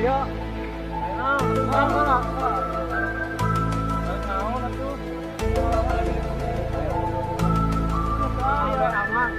ya. Nah, naon atuh? Aman.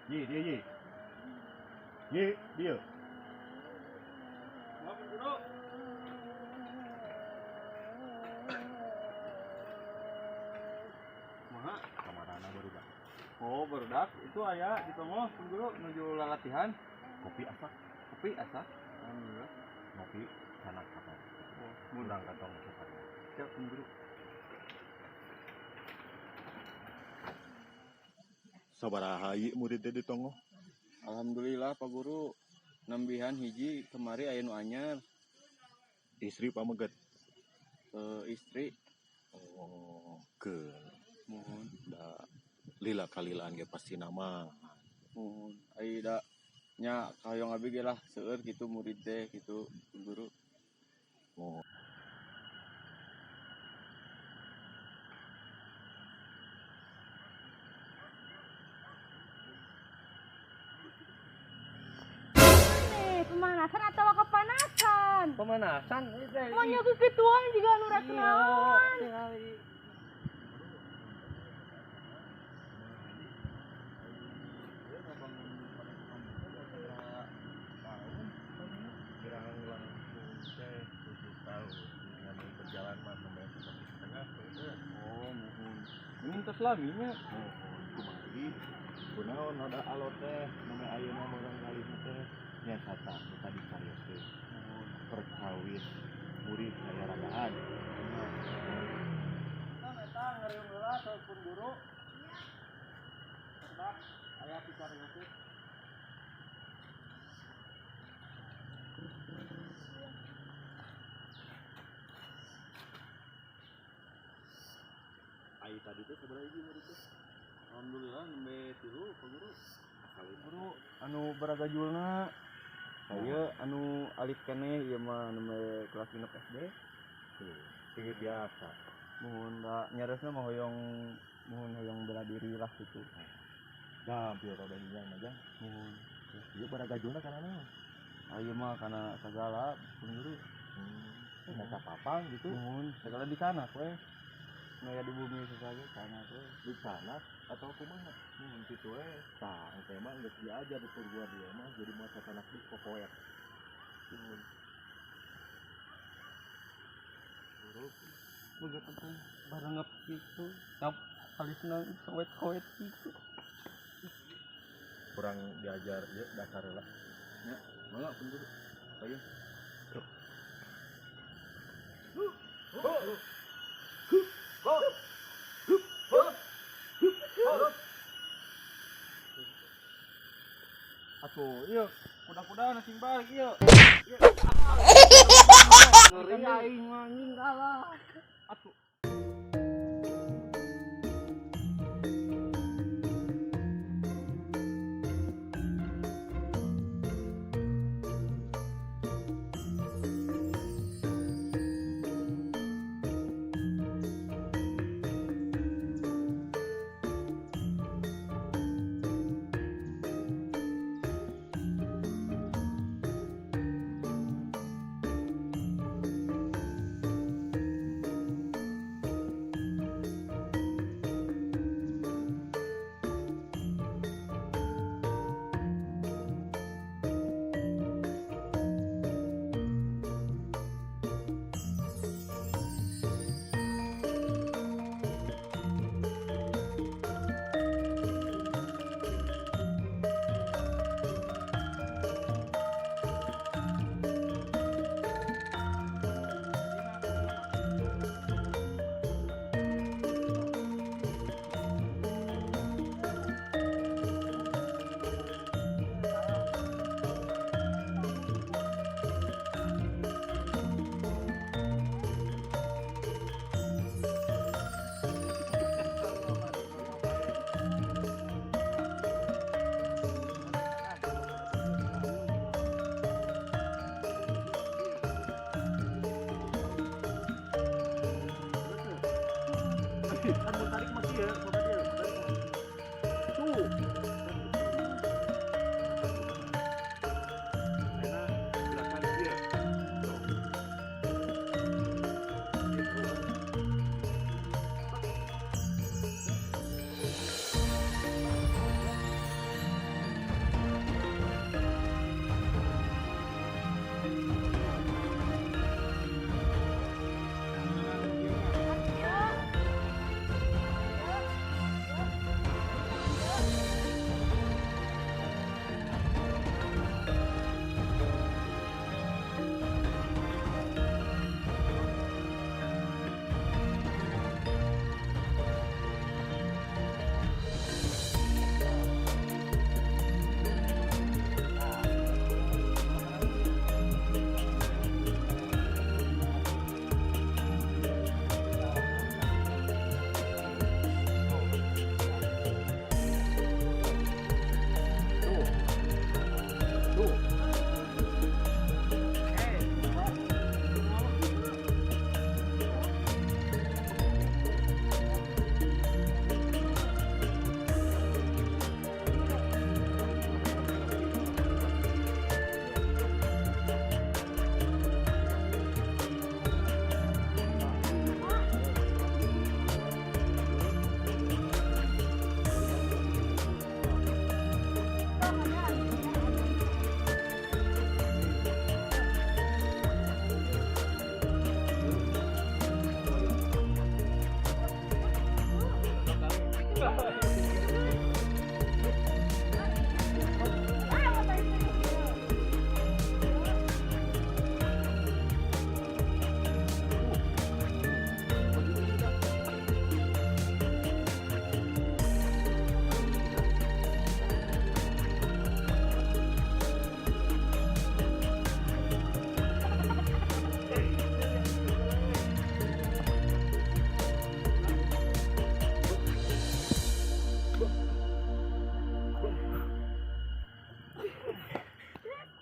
Ye, dia ye. Ye, dia. Maaf, Guru. Kumaha? Kamarana baru dah. Oh, barudak itu aya di tengah Guru menuju latihan. Kopi asak, Kopi asa. Alhamdulillah. ngopi sanak apa. Oh, Mudang katong sekarang. siap Guru. Sabaraha ieu murid teh di tongo? Alhamdulillah Pak Guru. Nambihan hiji kemari aya nu anyar. Istri pameget. Istri Oh, ke mohon da lila kalilaan ge pasti nama. mohon ai da nya kayong abi ge lah seueur kitu murid teh kitu Guru. Oh. Pemanasan atau kepanasan? Pemanasan Maunya kekituan juga nu rek naon. Kirahan langsung teh 7 tahun. Ngambil berjalan mah sampai 1,5 Oh, mohon. Ini selaminya. Oh, kumari. Kunaon ada alot teh, nama ayeuna mah kali teh nya sata tadi carios teh. Perkawis murid aya ragaan. Nah, eta ngeureum heula telepon Guru. Cerdak aya picar ngasih. Ai tadi teh sabaraha hiji murid teh? Alhamdulillah nembe 3 Pak Guru. Kali Guru anu baragajulna saya anu alif keneh ieu mah nembe kelas 6 SD. Tinggi biasa. Mohon da nyaresna mah hoyong bela diri lah gitu. Dah biar roda hilang aja. Mohon. Ieu baragajulna kana naon? Ayo mah karena segala Pak Guru. Neta papang gitu. Mohon segala di sana we. Naya di bumi saja sana we. Di sana atau kumaha? Kitu we. Tah, teh mah geus diajar di gua dia mah jadi mah satanak di pokoek. Guru begitu teh barengep gitu. Ngap alisna kawet-kawet gitu. Kurang diajar ieu dasar lah. Ya, mangga Pak Guru. Ayo. Atuh, ieu budak udah nasi balik ieu. Ngeri aing anjing kalah. Atuh. Kan mau tarik masih ya, coba dia. Tuh. Enak, belakang dia.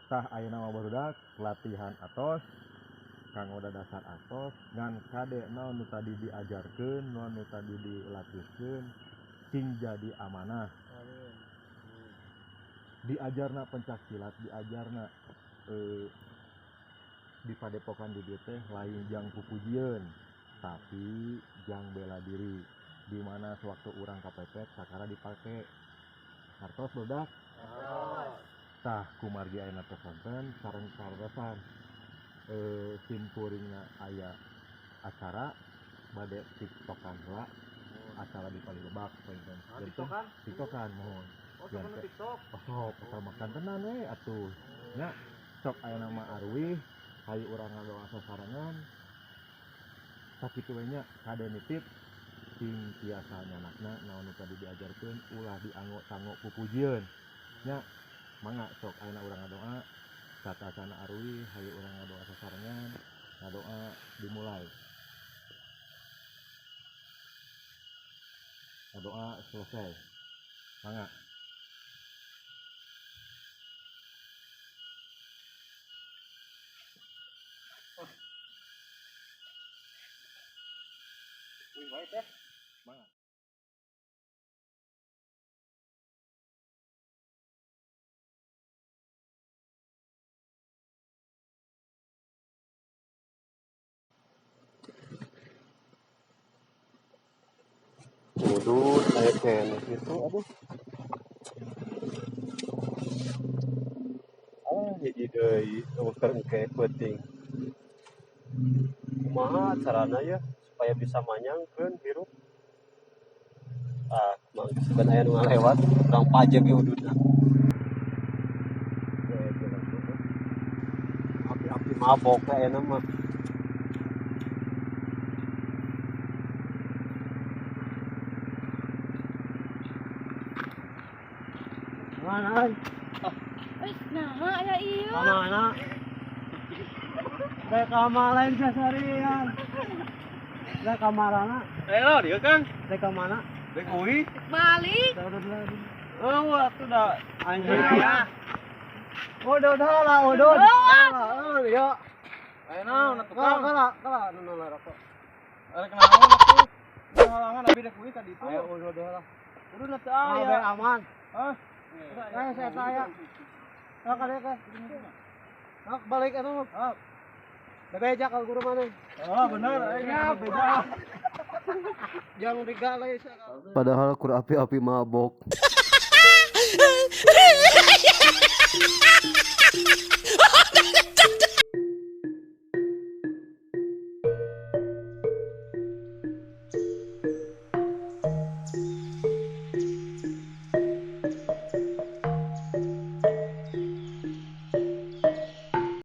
Tah ayeuna mah barudak latihan atos kang udah dasar atos ngan kade naon nu tadi diajarkeun naon nu tadi dilatihkeun sing jadi amanah diajarna pencaksilat diajarna di padepokan di dieu teh lain jang pupujieun tapi jang bela diri di mana sewaktu urang kapepet sakara dipake hartos barudak tah kumargi ayeuna teh sonten sareng sareng simpuringna aya acara bade tiktokan heula acara di Palilebak pointen tiktokan mohon TikTok. oh asal makan tenan we atuh nya sok ayeuna mah arwih hayu urang ngadoa sasarangan sakitu we nya kade nitip sing tiasa nyanakna naon nu tadi diajarkeun ulah dianggo-tanggo pupujieun nya Mangga sok ayeuna urang ngadoa satasana arwi hayu urang ngadoa sasarengan ngadoa dimulai ngadoa selesai mangga mangga Waduh, saya kayaknya gitu, aduh. Jadi deui dokter engke penting. Kumaha carana ya supaya bisa manyangkeun hirup? Mang sebenarnya aya nu ngalewat, urang pajeg ge ududna. Api-api mabok teh enak mah. Mana? Nah, aya ieu. Mana? Dek kamar lain sasarian. Dek kamarana. Lo dia Kang. Dek mana? Dek uhi. Balik. Oh, waktu dah anjing. Ya. Udah lah, udah. Ya. Ayo naon atuh Kang. Kala nu rokok. Arek naon atuh. Halangan abi dek uhi tadi tuh. Ayo udah lah. Udah na teu Ayo aya. aman. Hah? Saya tanya. Kadek. Balik atuh. Bebeja ka guru mana? Bener aya beja. Jangan digalai. Padahal kur api-api mabok.